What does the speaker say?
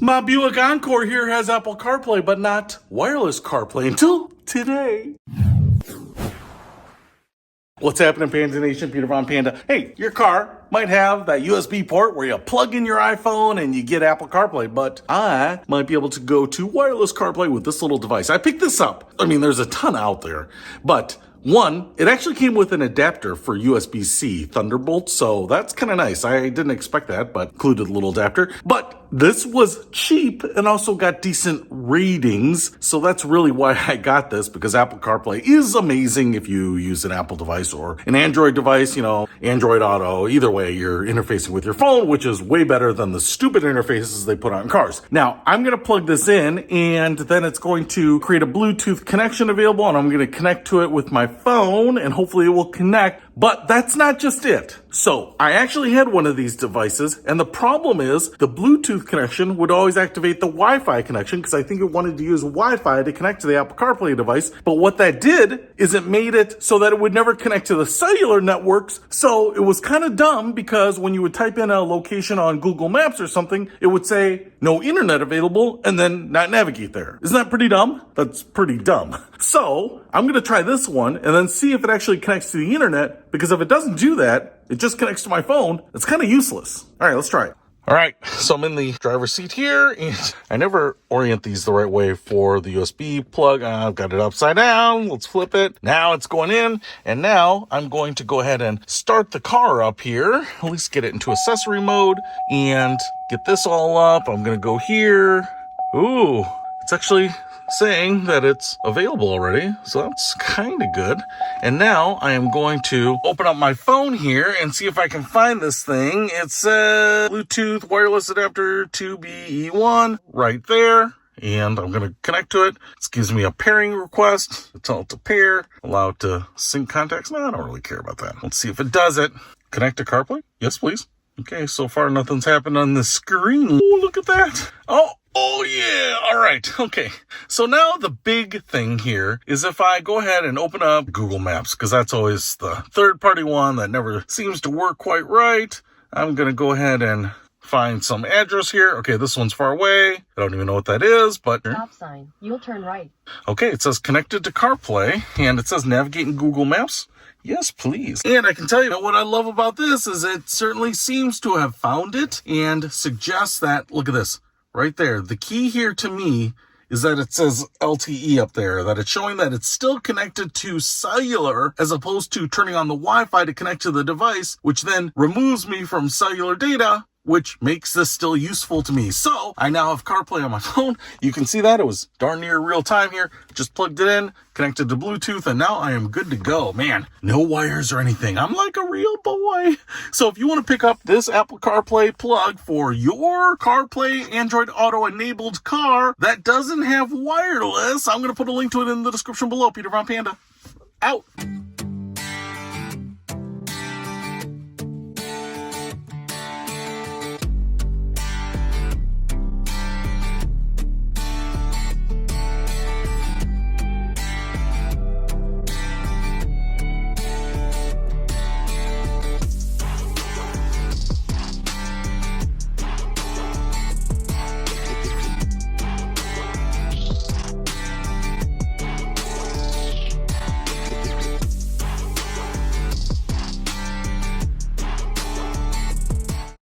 My Buick Encore here has Apple CarPlay, but not wireless CarPlay until today. What's happening, Panda Nation? Peter Von Panda. Hey, your car might have that USB port where you plug in your iPhone and you get Apple CarPlay, but I might be able to go to wireless CarPlay with this little device. I picked this up. I mean, there's a ton out there, but one, it actually came with an adapter for USB-C Thunderbolt, so that's kind of nice. I didn't expect that, but included a little adapter. But this was cheap and also got decent ratings, so that's really why I got this, because Apple CarPlay is amazing if you use an Apple device or an Android device, Android Auto. Either way, you're interfacing with your phone, which is way better than the stupid interfaces they put on cars. Now, I'm going to plug this in, and then it's going to create a Bluetooth connection available, and I'm going to connect to it with my phone, and hopefully it will connect. But that's not just it. So I actually had one of these devices, and the problem is the Bluetooth connection would always activate the Wi-Fi connection, because I think it wanted to use Wi-Fi to connect to the Apple CarPlay device. But what that did is it made it so that it would never connect to the cellular networks. So it was kind of dumb, because when you would type in a location on Google Maps or something, it would say no internet available and then not navigate there. Isn't that pretty dumb? That's pretty dumb. So I'm going to try this one and then see if it actually connects to the internet, because if it doesn't do that, it just connects to my phone. It's kind of useless. All right, let's try it. All right, so I'm in the driver's seat here, and I never orient these the right way for the USB plug. I've got it upside down. Let's flip it. Now it's going in, and now I'm going to go ahead and start the car up here, at least get it into accessory mode, and get this all up. I'm going to go here. Ooh, it's actually saying that it's available already, so that's kind of good. And now I am going to open up my phone here and see if I can find this thing. It's Bluetooth wireless adapter 2BE1 right there. And I'm going to connect to it. This gives me a pairing request. Tell it to pair. Allow it to sync contacts. No, I don't really care about that. Let's see if it does it. Connect to CarPlay? Yes, please. Okay, so far nothing's happened on the screen. Oh, look at that. Oh yeah, all right, okay. So now the big thing here is if I go ahead and open up Google Maps, because that's always the third-party one that never seems to work quite right. I'm going to go ahead and find some address here. Okay, this one's far away. I don't even know what that is, but... Stop sign. You'll turn right. Okay, it says connected to CarPlay, and it says navigate in Google Maps. Yes, please. And I can tell you what I love about this is it certainly seems to have found it and suggests that, look at this. Right there. The key here to me is that it says LTE up there, that it's showing that it's still connected to cellular as opposed to turning on the Wi-Fi to connect to the device, which then removes me from cellular data, which makes this still useful to me. So I now have CarPlay on my phone. You can see that it was darn near real time here. Just plugged it in, connected to Bluetooth, and now I am good to go. Man, no wires or anything. I'm like a real boy. So if you want to pick up this Apple CarPlay plug for your CarPlay Android Auto enabled car that doesn't have wireless, I'm going to put a link to it in the description below. Peter Von Panda, out.